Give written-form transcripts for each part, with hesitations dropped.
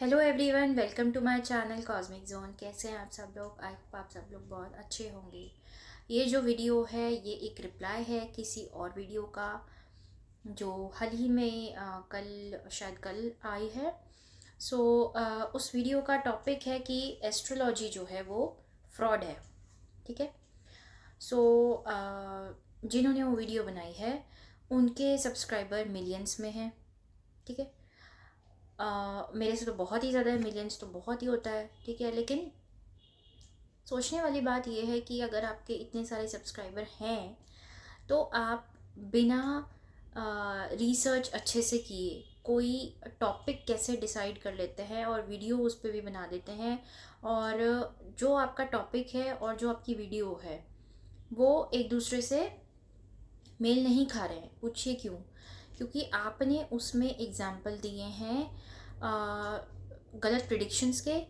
Hello everyone, welcome to my channel cosmic zone. कैसे हैं आप सब लोग? आई होप आप सब लोग बहुत अच्छे होंगे। ये जो वीडियो है ये एक रिप्लाई है किसी और वीडियो का जो हाल ही में शायद कल आई है। उस वीडियो का टॉपिक है कि एस्ट्रोलॉजी जो है वो फ्रॉड है। ठीक है। सो जिन्होंने वो वीडियो बनाई है उनके सब्सक्राइबर मिलियंस में हैं। ठीक है। मेरे से तो बहुत ही ज़्यादा है, मिलियंस तो बहुत ही होता है। ठीक है। लेकिन सोचने वाली बात यह है कि अगर आपके इतने सारे सब्सक्राइबर हैं तो आप बिना रिसर्च अच्छे से किए कोई टॉपिक कैसे डिसाइड कर लेते हैं और वीडियो उस पर भी बना देते हैं। और जो आपका टॉपिक है और जो आपकी वीडियो है वो एक दूसरे से मेल नहीं खा रहे हैं। पूछिए क्यों? क्योंकि आपने उसमें एग्जाम्पल दिए हैं गलत प्रिडिक्शंस के,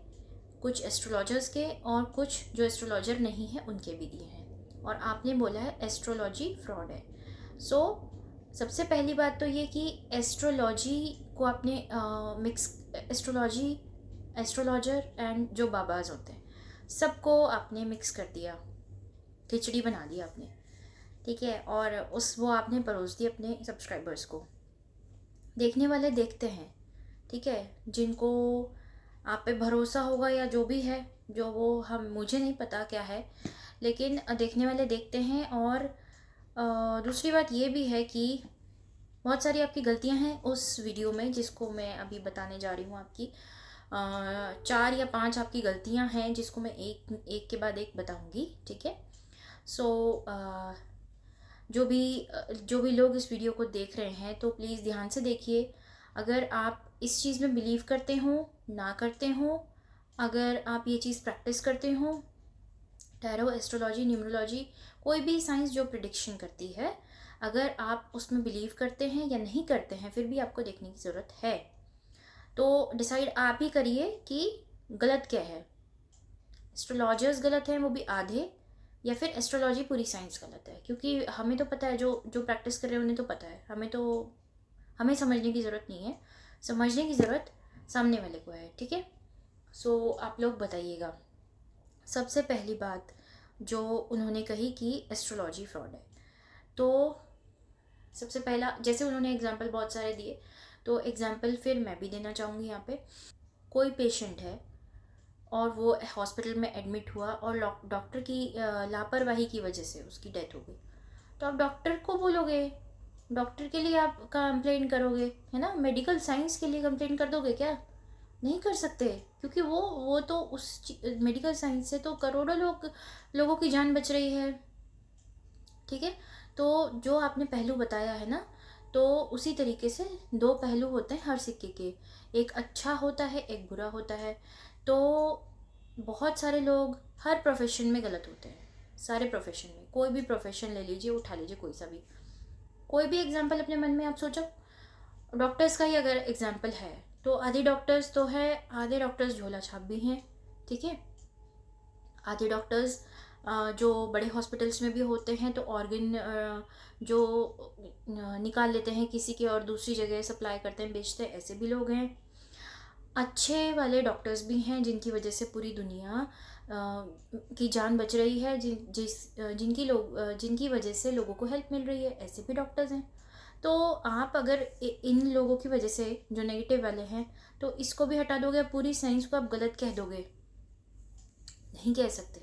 कुछ एस्ट्रोलॉजर्स के, और कुछ जो एस्ट्रोलॉजर नहीं है उनके भी दिए हैं। और आपने बोला है एस्ट्रोलॉजी फ्रॉड है। सो सबसे पहली बात तो ये कि एस्ट्रोलॉजी को आपने मिक्स, एस्ट्रोलॉजी, एस्ट्रोलॉजर एंड जो बाबाज होते हैं सबको आपने मिक्स कर दिया, खिचड़ी बना दिया आपने। ठीक है। और वो आपने परोस दी अपने सब्सक्राइबर्स को। देखने वाले देखते हैं। ठीक है। जिनको आप पे भरोसा होगा या जो भी है, जो वो हम मुझे नहीं पता क्या है, लेकिन देखने वाले देखते हैं। और दूसरी बात ये भी है कि बहुत सारी आपकी गलतियां हैं उस वीडियो में जिसको मैं अभी बताने जा रही हूँ। आपकी 4 या 5 आपकी गलतियां हैं जिसको मैं एक एक के बाद एक बताऊंगी। ठीक है। सो जो भी लोग इस वीडियो को देख रहे हैं तो प्लीज़ ध्यान से देखिए। अगर आप इस चीज़ में बिलीव करते हो, ना करते हो, अगर आप ये चीज़ प्रैक्टिस करते हो, टैरो, एस्ट्रोलॉजी, न्यूमरोलॉजी, कोई भी साइंस जो प्रिडिक्शन करती है, अगर आप उसमें बिलीव करते हैं या नहीं करते हैं, फिर भी आपको देखने की ज़रूरत है। तो डिसाइड आप ही करिए कि गलत क्या है। एस्ट्रोलॉजर्स गलत हैं, वो भी आधे, या फिर एस्ट्रोलॉजी पूरी साइंस गलत है। क्योंकि हमें तो पता है, जो जो प्रैक्टिस कर रहे हैं उन्हें तो पता है। हमें समझने की ज़रूरत नहीं है। समझने की ज़रूरत सामने वाले को है। ठीक है। आप लोग बताइएगा। सबसे पहली बात जो उन्होंने कही कि एस्ट्रोलॉजी फ्रॉड है, तो सबसे पहला, जैसे उन्होंने एग्जाम्पल बहुत सारे दिए, तो एग्जाम्पल फिर मैं भी देना चाहूँगी यहाँ पे। कोई पेशेंट है और वो हॉस्पिटल में एडमिट हुआ और डॉक्टर की लापरवाही की वजह से उसकी डेथ हो गई, तो आप डॉक्टर को बोलोगे, डॉक्टर के लिए आप कंप्लेन करोगे, है ना? मेडिकल साइंस के लिए कंप्लेन कर दोगे क्या? नहीं कर सकते। क्योंकि वो तो उस मेडिकल साइंस से तो करोड़ों लोगों की जान बच रही है। ठीक है। तो जो आपने पहलू बताया है ना, तो उसी तरीके से दो पहलू होते हैं हर सिक्के के। एक अच्छा होता है, एक बुरा होता है। तो बहुत सारे लोग हर प्रोफेशन में गलत होते हैं। सारे प्रोफेशन में, कोई भी प्रोफेशन ले लीजिए, उठा लीजिए, कोई सा भी, कोई भी एग्जाम्पल अपने मन में आप सोचो। डॉक्टर्स का ही अगर एग्जाम्पल है तो आधे डॉक्टर्स तो है, आधे डॉक्टर्स झोला छाप भी हैं। ठीक है। आधे डॉक्टर्स जो बड़े हॉस्पिटल्स में भी होते हैं तो ऑर्गन जो निकाल लेते हैं किसी के और दूसरी जगह सप्लाई करते हैं, बेचते हैं, ऐसे भी लोग हैं। अच्छे वाले डॉक्टर्स भी हैं जिनकी वजह से पूरी दुनिया की जान बच रही है, जिनकी वजह से लोगों को हेल्प मिल रही है, ऐसे भी डॉक्टर्स हैं। तो आप अगर इन लोगों की वजह से जो नेगेटिव वाले हैं तो इसको भी हटा दोगे, पूरी साइंस को आप गलत कह दोगे? नहीं कह सकते।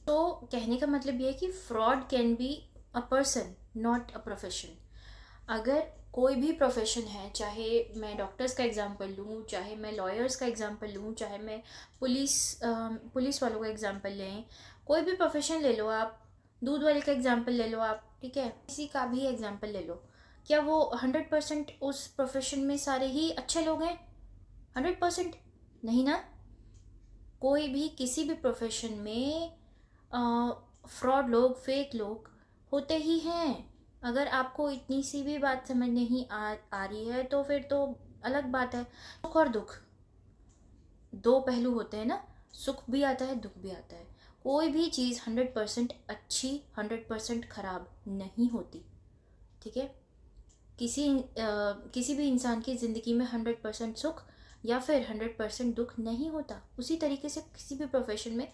तो कहने का मतलब ये है कि fraud can be a person, not a profession. अगर कोई भी प्रोफेशन है, चाहे मैं डॉक्टर्स का एग्जांपल लूँ, चाहे मैं लॉयर्स का एग्जांपल लूँ, चाहे मैं पुलिस वालों का एग्जांपल लें, कोई भी प्रोफेशन ले लो आप, दूध वाले का एग्जांपल ले लो आप, ठीक है, किसी का भी एग्जांपल ले लो, क्या वो 100% उस प्रोफेशन में सारे ही अच्छे लोग हैं? 100% नहीं ना। कोई भी किसी भी प्रोफेशन में फ्रॉड लोग, फेक लोग होते ही हैं। अगर आपको इतनी सी भी बात समझ नहीं आ रही है तो फिर तो अलग बात है। सुख और दुख दो पहलू होते हैं ना, सुख भी आता है, दुख भी आता है। कोई भी चीज़ 100% अच्छी, 100% खराब नहीं होती। ठीक है। किसी भी इंसान की ज़िंदगी में 100% सुख या फिर 100% दुख नहीं होता। उसी तरीके से किसी भी प्रोफेशन में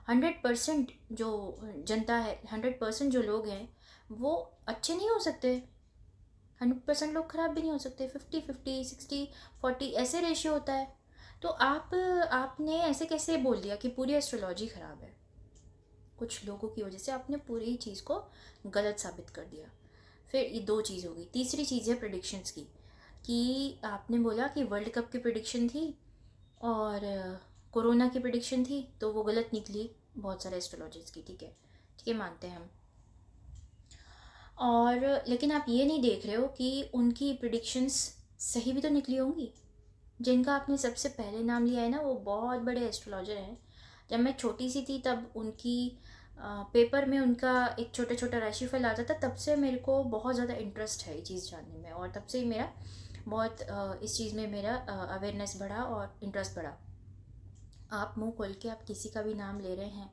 100% जो जनता है, 100% जो लोग हैं वो अच्छे नहीं हो सकते, 100% लोग ख़राब भी नहीं हो सकते। 50-50, 60-40 ऐसे रेशियो होता है। तो आपने ऐसे कैसे बोल दिया कि पूरी एस्ट्रोलॉजी ख़राब है? कुछ लोगों की वजह से आपने पूरी चीज़ को गलत साबित कर दिया। फिर ये 2 चीज़ हो गई। तीसरी चीज़ है प्रेडिक्शंस की, कि आपने बोला कि वर्ल्ड कप की प्रेडिक्शन थी और कोरोना की प्रेडिक्शन थी, तो वो गलत निकली बहुत सारे एस्ट्रोलॉजर्स की। ठीक है, मानते हैं हम। और लेकिन आप ये नहीं देख रहे हो कि उनकी प्रेडिक्शंस सही भी तो निकली होंगी। जिनका आपने सबसे पहले नाम लिया है ना, वो बहुत बड़े एस्ट्रोलॉजर हैं। जब मैं छोटी सी थी तब उनकी पेपर में उनका एक छोटा छोटा राशिफल आता था, तब से मेरे को बहुत ज़्यादा इंटरेस्ट है ये चीज़ जानने में, और तब से ही मेरा बहुत इस चीज़ में मेरा अवेयरनेस बढ़ा और इंटरेस्ट बढ़ा। आप मुंह खोल के आप किसी का भी नाम ले रहे हैं,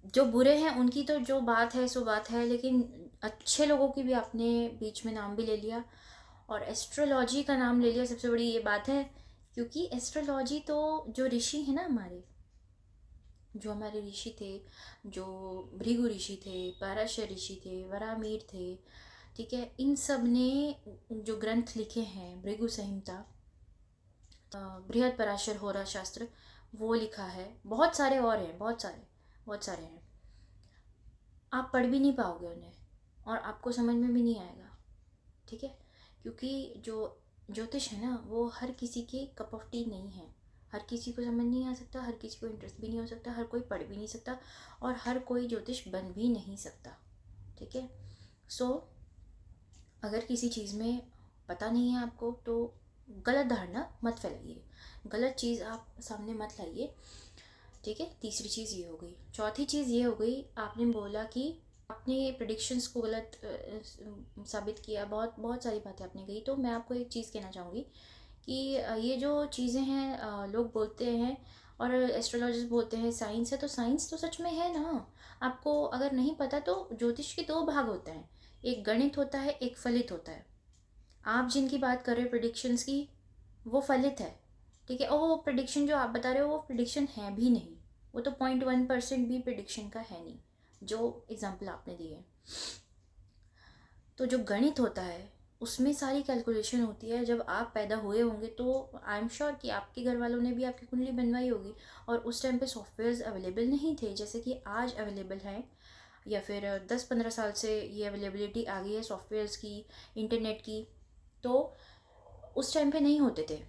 जो बुरे हैं उनकी तो जो बात है सो बात है, लेकिन अच्छे लोगों की भी आपने बीच में नाम भी ले लिया और एस्ट्रोलॉजी का नाम ले लिया। सबसे बड़ी ये बात है, क्योंकि एस्ट्रोलॉजी तो जो ऋषि है ना, जो हमारे ऋषि थे, जो भृगु ऋषि थे, पाराशर ऋषि थे, वरामीर थे, ठीक है, इन सब ने जो ग्रंथ लिखे हैं, भृगु संहिता, बृहद पराशर होरा शास्त्र, वो लिखा है। बहुत सारे और हैं, बहुत सारे हैं। आप पढ़ भी नहीं पाओगे उन्हें और आपको समझ में भी नहीं आएगा। ठीक है, क्योंकि जो ज्योतिष है ना, वो हर किसी की कप ऑफ टी नहीं है। हर किसी को समझ नहीं आ सकता, हर किसी को इंटरेस्ट भी नहीं हो सकता, हर कोई पढ़ भी नहीं सकता और हर कोई ज्योतिष बन भी नहीं सकता। ठीक है, सो अगर किसी चीज़ में पता नहीं है आपको तो गलत धारणा मत फैलाइए, गलत चीज़ आप सामने मत लाइए। ठीक है, तीसरी चीज़ ये हो गई। चौथी चीज़ ये हो गई, आपने बोला कि आपने प्रेडिक्शंस को गलत साबित किया। बहुत बहुत सारी बातें आपने कही। तो मैं आपको एक चीज़ कहना चाहूँगी कि ये जो चीज़ें हैं, लोग बोलते हैं और एस्ट्रोलॉजर्स बोलते हैं साइंस है, तो साइंस तो सच में है ना। आपको अगर नहीं पता तो ज्योतिष के 2 भाग होते हैं, एक गणित होता है, एक फलित होता है। आप जिनकी बात कर रहे हो प्रेडिक्शंस की, वो फलित है। ठीक है, और वो प्रेडिक्शन जो आप बता रहे हो वो प्रेडिक्शन है भी नहीं, वो तो 0.1% भी प्रेडिक्शन का है नहीं, जो एग्जाम्पल आपने दिए है। तो जो गणित होता है उसमें सारी कैलकुलेशन होती है। जब आप पैदा हुए होंगे तो आई एम श्योर कि आपके घर वालों ने भी आपकी कुंडली बनवाई होगी, और उस टाइम पे सॉफ्टवेयर्स अवेलेबल नहीं थे जैसे कि आज अवेलेबल हैं, या फिर 10-15 साल से ये अवेलेबिलिटी आ गई है सॉफ्टवेयर्स की, इंटरनेट की। तो उस टाइम पे नहीं होते थे।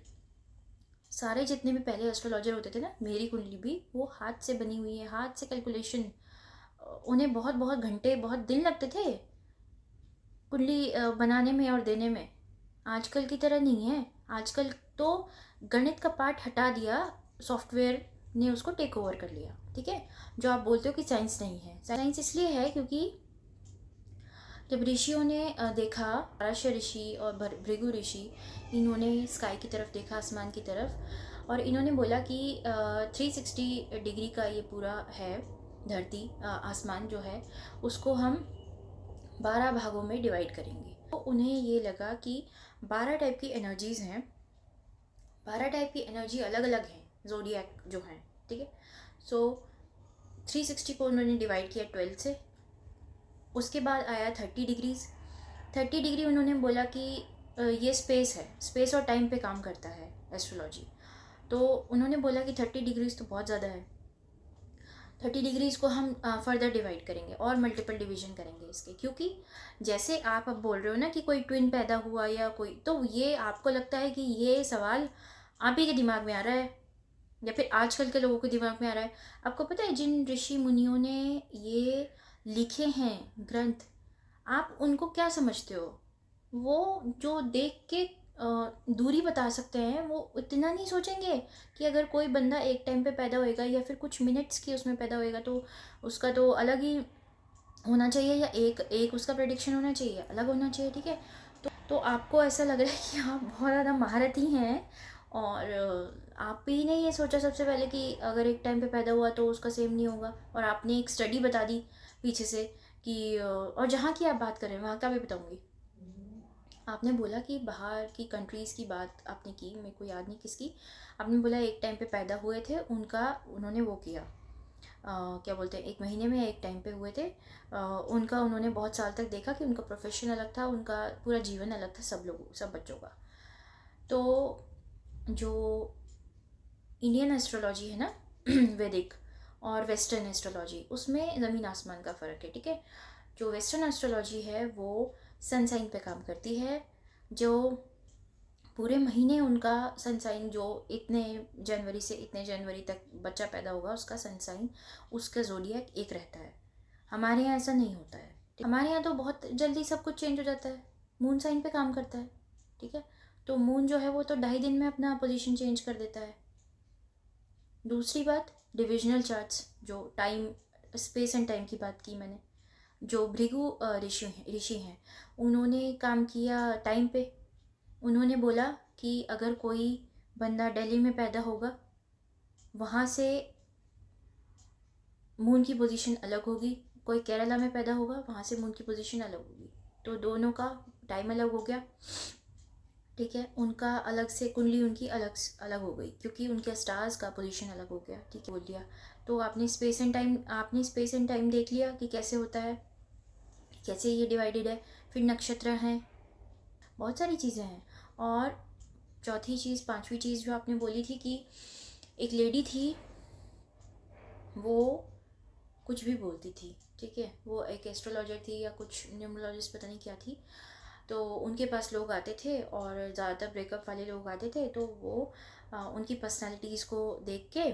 सारे जितने भी पहले एस्ट्रोलॉजर होते थे ना, मेरी कुंडली भी वो हाथ से बनी हुई है, हाथ से कैलकुलेशन। उन्हें बहुत बहुत घंटे, बहुत दिन लगते थे कुंडली बनाने में और देने में। आजकल की तरह नहीं है। आजकल तो गणित का पार्ट हटा दिया, सॉफ्टवेयर ने उसको टेक ओवर कर लिया। ठीक है, जो आप बोलते हो कि साइंस नहीं है, साइंस इसलिए है क्योंकि जब ऋषियों ने देखा, पराशर ऋषि और भृगु ऋषि, इन्होंने स्काई की तरफ देखा, आसमान की तरफ, और इन्होंने बोला कि 360 डिग्री का ये पूरा है धरती, आसमान जो है उसको हम 12 भागों में डिवाइड करेंगे। तो उन्हें ये लगा कि 12 टाइप की एनर्जीज़ हैं, 12 टाइप की एनर्जी अलग अलग हैं, ज़ोडिएक जो हैं। ठीक है, सो 360 को उन्होंने डिवाइड किया 12 से। उसके बाद आया 30 डिग्रीज़। 30 डिग्री उन्होंने बोला कि ये स्पेस है, स्पेस और टाइम पे काम करता है एस्ट्रोलॉजी। तो उन्होंने बोला कि 30 डिग्रीज़ तो बहुत ज़्यादा है, 30 डिग्रीज़ को हम फर्दर डिवाइड करेंगे और मल्टीपल डिवीजन करेंगे इसके, क्योंकि जैसे आप अब बोल रहे हो ना कि कोई ट्विन पैदा हुआ या कोई, तो ये आपको लगता है कि ये सवाल आप ही के दिमाग में आ रहा है या फिर आजकल के लोगों के दिमाग में आ रहा है। आपको पता है जिन ऋषि मुनियों ने ये लिखे हैं ग्रंथ, आप उनको क्या समझते हो? वो जो देख के दूरी बता सकते हैं, वो इतना नहीं सोचेंगे कि अगर कोई बंदा एक टाइम पे पैदा होएगा या फिर कुछ मिनट्स की उसमें पैदा होएगा तो उसका तो अलग ही होना चाहिए, या एक एक उसका प्रेडिक्शन होना चाहिए, अलग होना चाहिए। ठीक है, तो आपको ऐसा लग रहा है कि आप बहुत ज़्यादा महारथी हैं, और आप ही ने ये सोचा सबसे पहले कि अगर एक टाइम पे पैदा हुआ तो उसका सेम नहीं होगा, और आपने एक स्टडी बता दी पीछे से कि और जहाँ की आप बात कर रहे हैं वहाँ का भी बताऊँगी। आपने बोला कि बाहर की कंट्रीज़ की बात आपने की, मेरे को याद नहीं किसकी। आपने बोला एक टाइम पे पैदा हुए थे, उन्होंने वो किया, क्या बोलते हैं, 1 महीने में एक टाइम पे हुए थे। उन्होंने बहुत साल तक देखा कि उनका प्रोफेशन अलग था, उनका पूरा जीवन अलग था सब बच्चों का। तो जो इंडियन एस्ट्रोलॉजी है ना वैदिक, और वेस्टर्न एस्ट्रोलॉजी, उसमें ज़मीन आसमान का फ़र्क है, ठीक है। जो वेस्टर्न एस्ट्रोलॉजी है वो सन साइन पे काम करती है। जो पूरे महीने उनका सन साइन, जो इतने जनवरी से इतने जनवरी तक बच्चा पैदा होगा उसका सन साइन, उसका ज़ोडिएक एक रहता है। हमारे यहाँ ऐसा नहीं होता है। हमारे यहाँ तो बहुत जल्दी सब कुछ चेंज हो जाता है, मून साइन पे काम करता है, ठीक है। तो मून जो है वो तो 2.5 दिन में अपना पोजीशन चेंज कर देता है। दूसरी बात, डिविजनल चार्ट्स, जो टाइम स्पेस एंड टाइम की बात की मैंने, जो भृगु ऋषि हैं, उन्होंने काम किया टाइम पे। उन्होंने बोला कि अगर कोई बंदा दिल्ली में पैदा होगा, वहाँ से मून की पोजीशन अलग होगी। कोई केरला में पैदा होगा, वहाँ से मून की पोजीशन अलग होगी। तो दोनों का टाइम अलग हो गया, ठीक है। उनका अलग से कुंडली उनकी अलग अलग हो गई, क्योंकि उनके स्टार्स का पोजीशन अलग हो गया, ठीक है, बोल दिया। तो आपने स्पेस एंड टाइम देख लिया कि कैसे होता है, कैसे ये डिवाइडेड है। फिर नक्षत्र हैं, बहुत सारी चीज़ें हैं। और चौथी चीज़, पांचवी चीज़ जो आपने बोली थी कि एक लेडी थी, वो कुछ भी बोलती थी, ठीक है, वो एक एस्ट्रोलॉजर थी या कुछ न्यूमरोलॉजिस्ट, पता नहीं क्या थी। तो उनके पास लोग आते थे और ज़्यादातर ब्रेकअप वाले लोग आते थे। तो वो उनकी पर्सनालिटीज़ को देख के,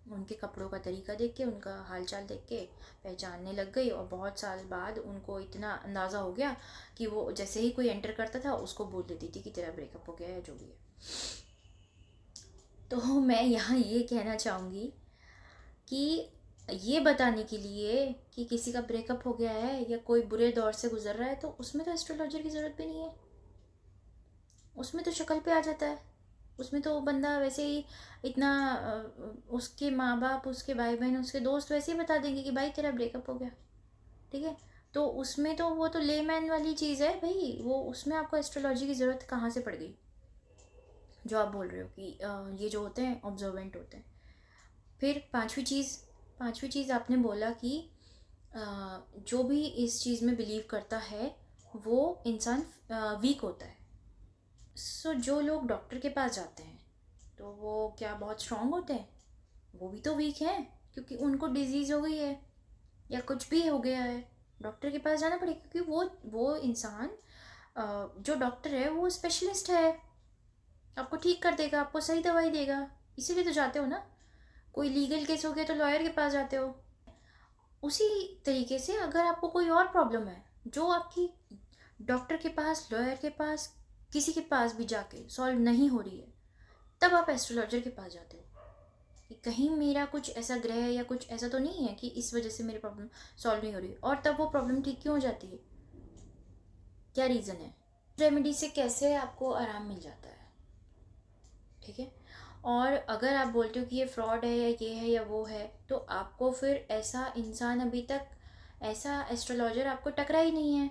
उनके कपड़ों का तरीका देख के, उनका हालचाल देख के पहचानने लग गई। और बहुत साल बाद उनको इतना अंदाज़ा हो गया कि वो जैसे ही कोई एंटर करता था उसको बोल देती थी कि तेरा ब्रेकअप हो गया है, जो भी है। तो मैं यहाँ ये कहना चाहूँगी कि ये बताने के लिए कि किसी का ब्रेकअप हो गया है या कोई बुरे दौर से गुजर रहा है, तो उसमें तो एस्ट्रोलॉजर की ज़रूरत भी नहीं है। उसमें तो शक्ल पे आ जाता है। उसमें तो बंदा वैसे ही इतना उसके माँ बाप, उसके भाई बहन, उसके दोस्त वैसे ही बता देंगे कि भाई तेरा ब्रेकअप हो गया, ठीक है। तो उसमें तो वो तो लेमैन वाली चीज़ है भाई, वो उसमें आपको एस्ट्रोलॉजी की ज़रूरत कहाँ से पड़ गई, जो आप बोल रहे हो कि ये जो होते हैं ऑब्जर्वेंट होते हैं। फिर पांचवी चीज़ आपने बोला कि जो भी इस चीज़ में बिलीव करता है वो इंसान वीक होता है। सो जो लोग डॉक्टर के पास जाते हैं तो वो क्या बहुत स्ट्रांग होते हैं? वो भी तो वीक हैं, क्योंकि उनको डिजीज़ हो गई है या कुछ भी हो गया है, डॉक्टर के पास जाना पड़ेगा। क्योंकि वो इंसान, जो डॉक्टर है वो स्पेशलिस्ट है, आपको ठीक कर देगा, आपको सही दवाई देगा, इसीलिए तो जाते हो ना। कोई लीगल केस हो गया तो लॉयर के पास जाते हो। उसी तरीके से अगर आपको कोई और प्रॉब्लम है जो आपकी डॉक्टर के पास, लॉयर के पास, किसी के पास भी जाके सॉल्व नहीं हो रही है, तब आप एस्ट्रोलॉजर के पास जाते हो कि कहीं मेरा कुछ ऐसा ग्रह या कुछ ऐसा तो नहीं है कि इस वजह से मेरी प्रॉब्लम सॉल्व नहीं हो रही। और तब वो प्रॉब्लम ठीक क्यों हो जाती है, क्या रीज़न है, रेमेडी से कैसे आपको आराम मिल जाता है, ठीक है। और अगर आप बोलते हो कि ये फ्रॉड है या ये है या वो है, तो आपको फिर ऐसा इंसान अभी तक, ऐसा एस्ट्रोलॉजर आपको टकरा ही नहीं है,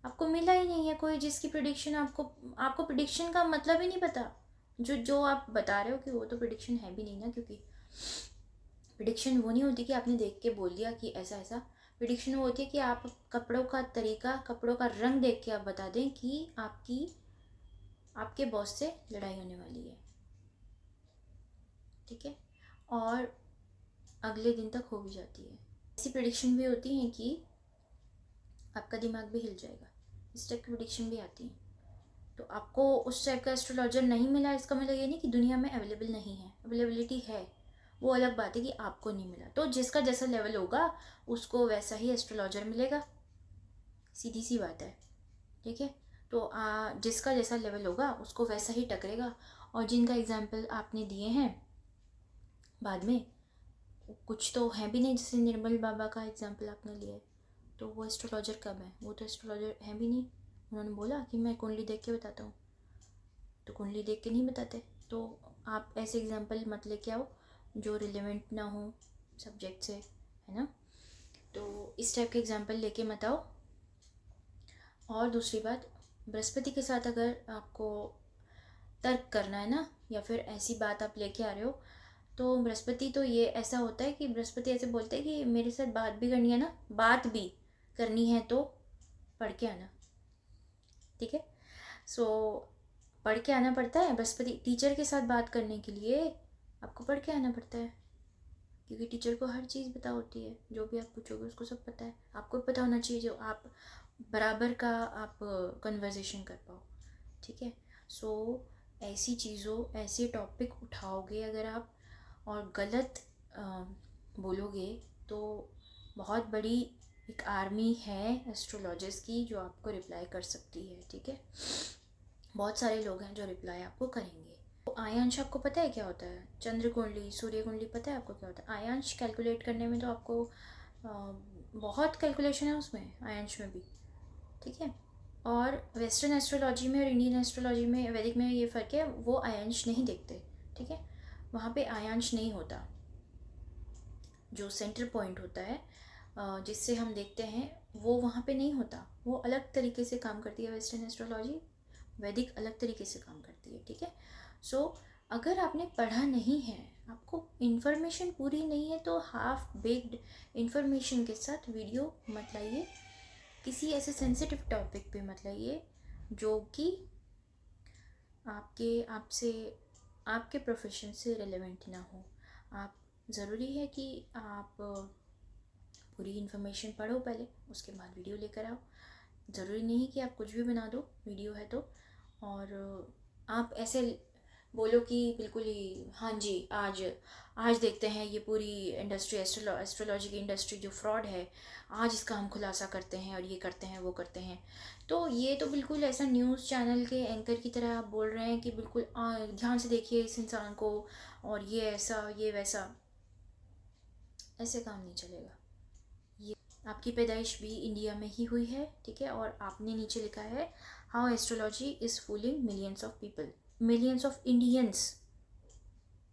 आपको मिला ही नहीं है कोई जिसकी प्रिडिक्शन आपको प्रिडिक्शन का मतलब ही नहीं पता। जो आप बता रहे हो कि वो तो प्रिडिक्शन है भी नहीं ना, क्योंकि प्रिडिक्शन वो नहीं होती कि आपने देख के बोल दिया कि ऐसा ऐसा। प्रिडिक्शन वो होती है कि आप कपड़ों का तरीका, कपड़ों का रंग देख के आप बता दें कि आपके बॉस से लड़ाई होने वाली है, ठीक है। और अगले दिन तक हो भी जाती है। ऐसी प्रिडिक्शन भी होती हैं कि आपका दिमाग भी हिल जाएगा, इस टाइप की प्रिडिक्शन भी आती है। तो आपको उस टाइप का एस्ट्रोलॉजर नहीं मिला, इसका मतलब ये नहीं कि दुनिया में अवेलेबल नहीं है, अवेलेबिलिटी है। वो अलग बात है कि आपको नहीं मिला। तो जिसका जैसा लेवल होगा उसको वैसा ही एस्ट्रोलॉजर मिलेगा, सीधी सी बात है, ठीक है। तो जिसका जैसा लेवल होगा उसको वैसा ही टकरेगा। और जिनका एग्जाम्पल आपने दिए हैं बाद में, कुछ तो है भी नहीं, जैसे निर्मल बाबा का एग्जाम्पल आपने लिया है, तो वो एस्ट्रोलॉजर कब है, वो तो एस्ट्रोलॉजर है भी नहीं। उन्होंने बोला कि मैं कुंडली देख के बताता हूँ, तो कुंडली देख के नहीं बताते। तो आप ऐसे एग्जाम्पल मत लेके आओ जो रिलेवेंट ना हो सब्जेक्ट से, है ना। तो इस टाइप के एग्जाम्पल लेके मत आओ। और दूसरी बात, बृहस्पति के साथ अगर आपको तर्क करना है ना, या फिर ऐसी बात आप लेके आ रहे हो, तो बृहस्पति तो ये ऐसा होता है कि बृहस्पति ऐसे बोलते हैं कि मेरे साथ बात भी करनी है ना, बात भी करनी है तो पढ़ के आना, ठीक है। सो पढ़ के आना पड़ता है। बृहस्पति टीचर के साथ बात करने के लिए आपको पढ़ के आना पड़ता है, क्योंकि टीचर को हर चीज़ पता होती है, जो भी आप पूछोगे उसको सब पता है। आपको भी पता होना चाहिए जो आप बराबर का आप कन्वर्सेशन कर पाओ, ठीक है। सो ऐसी चीज़ों, ऐसे टॉपिक उठाओगे अगर आप और गलत बोलोगे तो बहुत बड़ी एक आर्मी है एस्ट्रोलॉजर्स की जो आपको रिप्लाई कर सकती है, ठीक है। बहुत सारे लोग हैं जो रिप्लाई आपको करेंगे। तो आयांश आपको पता है क्या होता है? चंद्र कुंडली, सूर्य कुंडली पता है आपको क्या होता है? आयांश कैलकुलेट करने में तो आपको बहुत कैलकुलेशन है उसमें, आयांश में भी, ठीक है। और वेस्टर्न एस्ट्रोलॉजी में और इंडियन एस्ट्रोलॉजी में, वैदिक में ये फ़र्क है, वो आयांश नहीं देखते, ठीक है। वहाँ पे आयांश नहीं होता, जो सेंटर पॉइंट होता है जिससे हम देखते हैं, वो वहाँ पे नहीं होता। वो अलग तरीके से काम करती है वेस्टर्न एस्ट्रोलॉजी, वैदिक अलग तरीके से काम करती है, ठीक है। सो अगर आपने पढ़ा नहीं है, आपको इन्फॉर्मेशन पूरी नहीं है, तो हाफ बेक्ड इन्फॉर्मेशन के साथ वीडियो मत लाइए, किसी ऐसे सेंसिटिव टॉपिक पे मत लाइए जो कि आपके प्रोफेशन से रिलेवेंट ना हो। आप ज़रूरी है कि आप पूरी इन्फॉर्मेशन पढ़ो पहले, उसके बाद वीडियो लेकर आओ। ज़रूरी नहीं कि आप कुछ भी बना दो, वीडियो है तो। और आप ऐसे बोलो कि बिल्कुल ही हाँ जी, आज देखते हैं ये पूरी इंडस्ट्री, एस्ट्रोलॉजी की इंडस्ट्री जो फ्रॉड है, आज इसका हम खुलासा करते हैं और ये करते हैं वो करते हैं। तो ये तो बिल्कुल ऐसा न्यूज़ चैनल के एंकर की तरह आप बोल रहे हैं कि बिल्कुल ध्यान से देखिए इस इंसान को, और ये ऐसा ये वैसा। ऐसे काम नहीं चलेगा। ये आपकी पैदाइश भी इंडिया में ही हुई है, ठीक है। और आपने नीचे लिखा है how astrology is fooling millions of people, millions of Indians,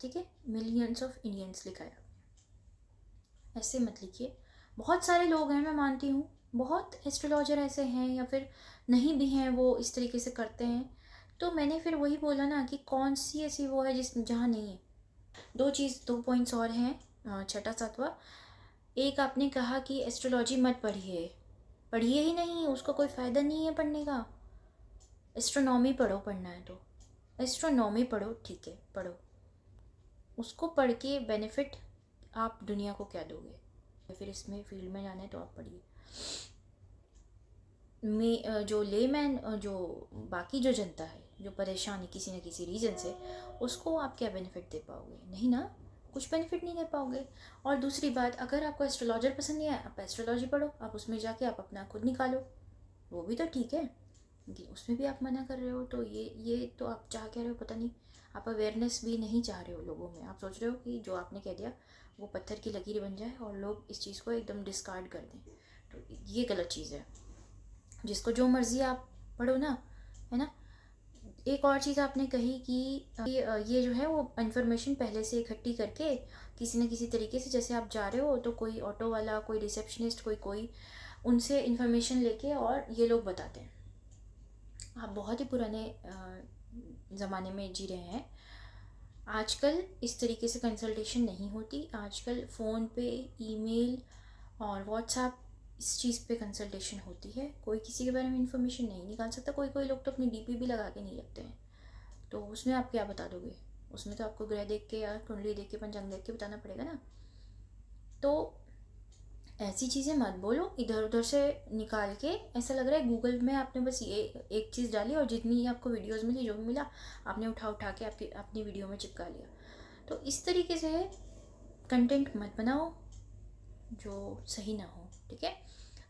ठीक है, मिलियंस ऑफ इंडियंस लिखा है आपने। ऐसे मत लिखिए। बहुत सारे लोग हैं, मैं मानती हूँ, बहुत एस्ट्रोलॉजर ऐसे हैं या फिर नहीं भी हैं, वो इस तरीके से करते हैं। तो मैंने फिर वही बोला ना कि कौन सी ऐसी वो है जिस जहाँ नहीं है। दो पॉइंट्स और हैं, छठा सातवां। एक आपने कहा कि एस्ट्रोलॉजी मत पढ़िए, पढ़िए ही नहीं, उसका कोई फ़ायदा नहीं है पढ़ने का। एस्ट्रोनॉमी पढ़ो, पढ़ना है तो एस्ट्रोनॉमी पढ़ो, ठीक है, पढ़ो। उसको पढ़ के बेनिफिट आप दुनिया को क्या दोगे? फिर इसमें फील्ड में जाना है तो आप पढ़िए। जो लेमैन, जो बाकी जो जनता है जो परेशान है किसी न किसी रीज़न से, उसको आप क्या बेनिफिट दे पाओगे? नहीं ना, कुछ बेनिफिट नहीं दे पाओगे। और दूसरी बात, अगर आपको एस्ट्रोलॉजर पसंद नहीं आया, आप एस्ट्रोलॉजी पढ़ो, आप उसमें जाके आप अपना खुद निकालो, वो भी तो ठीक है। उसमें भी आप मना कर रहे हो, तो ये तो आप चाह कह रहे हो, पता नहीं, आप अवेयरनेस भी नहीं चाह रहे हो लोगों में। आप सोच रहे हो कि जो आपने कह दिया वो पत्थर की लकीर बन जाए और लोग इस चीज़ को एकदम डिस्कार्ड कर दें, तो ये गलत चीज़ है। जिसको जो मर्ज़ी आप पढ़ो ना, है ना। एक और चीज़ आपने कही कि ये जो है वो इन्फॉर्मेशन पहले से इकट्ठी करके किसी न किसी तरीके से, जैसे आप जा रहे हो तो कोई ऑटो वाला, कोई रिसेप्शनिस्ट, कोई उनसे इन्फॉर्मेशन लेके और ये लोग बताते हैं। आप बहुत ही पुराने ज़माने में जी रहे हैं। आजकल इस तरीके से कंसल्टेशन नहीं होती। आजकल फ़ोन पे, ईमेल और व्हाट्सएप, इस चीज़ पे कंसल्टेशन होती है। कोई किसी के बारे में इन्फॉर्मेशन नहीं निकाल सकता। कोई लोग तो अपनी डीपी भी लगा के नहीं रखते हैं, तो उसमें आप क्या बता दोगे? उसमें तो आपको ग्रह देख के या कुंडली देख के, पंचांग देख के बताना पड़ेगा ना। तो ऐसी चीज़ें मत बोलो इधर उधर से निकाल के। ऐसा लग रहा है गूगल में आपने बस ये एक चीज़ डाली और जितनी आपको वीडियोस मिली, जो भी मिला आपने उठा के अपनी वीडियो में चिपका लिया। तो इस तरीके से कंटेंट मत बनाओ जो सही ना हो, ठीक है।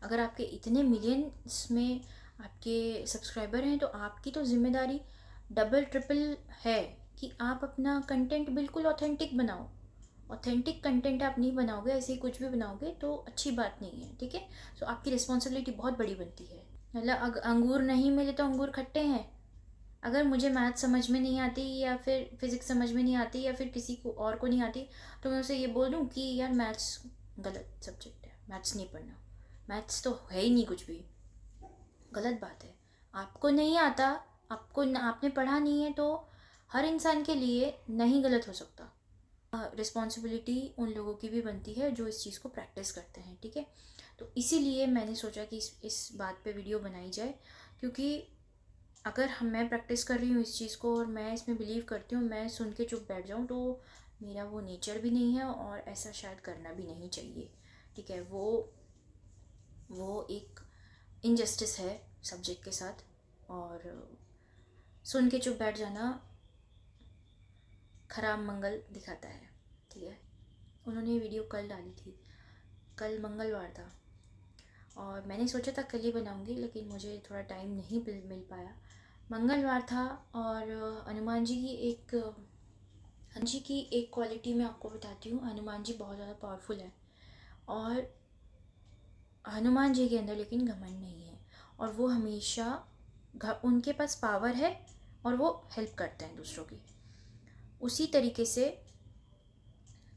अगर आपके इतने मिलियंस में आपके सब्सक्राइबर हैं, तो आपकी तो जिम्मेदारी डबल ट्रिपल है कि आप अपना कंटेंट बिल्कुल ऑथेंटिक बनाओ। ऑथेंटिक कंटेंट आप नहीं बनाओगे, ऐसे ही कुछ भी बनाओगे तो अच्छी बात नहीं है, ठीक है। सो आपकी रिस्पॉन्सिबिलिटी बहुत बड़ी बनती है। मतलब अंगूर नहीं मिले तो अंगूर खट्टे हैं। अगर मुझे मैथ समझ में नहीं आती या फिर फिज़िक्स समझ में नहीं आती या फिर किसी को और को नहीं आती, तो मैं उसे ये बोल दूँ कि यार मैथ्स गलत सब्जेक्ट है, मैथ्स नहीं पढ़ना, मैथ्स तो है ही नहीं कुछ भी। गलत बात है। आपको नहीं आता, आपने पढ़ा नहीं है, तो हर इंसान के लिए नहीं गलत हो सकता। रिस्पॉन्सिबिलिटी उन लोगों की भी बनती है जो इस चीज़ को प्रैक्टिस करते हैं, ठीक है। तो इसीलिए मैंने सोचा कि इस बात पे वीडियो बनाई जाए, क्योंकि अगर मैं प्रैक्टिस कर रही हूँ इस चीज़ को और मैं इसमें बिलीव करती हूँ, मैं सुन के चुप बैठ जाऊँ, तो मेरा वो नेचर भी नहीं है और ऐसा शायद करना भी नहीं चाहिए, ठीक है। वो एक इनजस्टिस है सब्जेक्ट के साथ, और सुन के चुप बैठ जाना खराब मंगल दिखाता है, ठीक है। उन्होंने वीडियो कल डाली थी, कल मंगलवार था, और मैंने सोचा था कल ही बनाऊंगी, लेकिन मुझे थोड़ा टाइम नहीं मिल पाया। मंगलवार था, और हनुमान जी की एक क्वालिटी मैं आपको बताती हूँ। हनुमान जी बहुत ज़्यादा पावरफुल है, और हनुमान जी के अंदर लेकिन घमंड नहीं है, और वो हमेशा उनके पास पावर है और वो हेल्प करते हैं दूसरों की। उसी तरीके से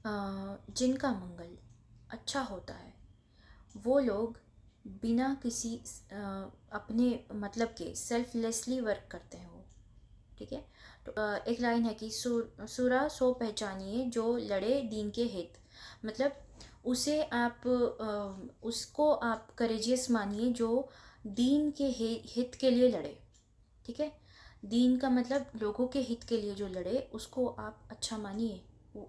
जिनका मंगल अच्छा होता है वो लोग बिना किसी अपने मतलब के सेल्फलेसली वर्क करते हैं वो, ठीक है। तो एक लाइन है कि सुरा सो पहचानिए जो लड़े दीन के हित, मतलब उसको आप करेजियस मानिए जो दीन के हित के लिए लड़े, ठीक है। दीन का मतलब लोगों के हित के लिए जो लड़े, उसको आप अच्छा मानिए,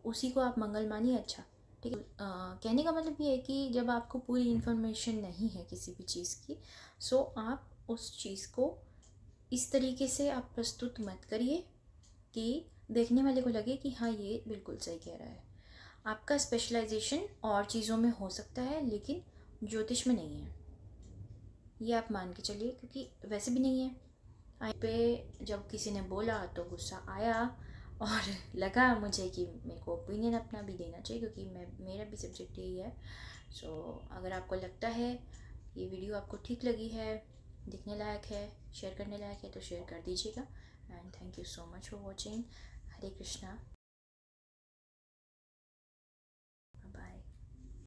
उसी को आप मंगल मानिए, अच्छा, ठीक है। कहने का मतलब ये है कि जब आपको पूरी इन्फॉर्मेशन नहीं है किसी भी चीज़ की, सो आप उस चीज़ को इस तरीके से आप प्रस्तुत मत करिए कि देखने वाले को लगे कि हाँ ये बिल्कुल सही कह रहा है। आपका स्पेशलाइजेशन और चीज़ों में हो सकता है, लेकिन ज्योतिष में नहीं है, ये आप मान के चलिए, क्योंकि वैसे भी नहीं है। आई पे जब किसी ने बोला तो गुस्सा आया, और लगा मुझे कि मेरे को ओपिनियन अपना भी देना चाहिए, क्योंकि मेरा भी सब्जेक्ट यही है। सो अगर आपको लगता है ये वीडियो आपको ठीक लगी है, दिखने लायक है, शेयर करने लायक है, तो शेयर कर दीजिएगा। And thank you so much for watching. Hare Krishna.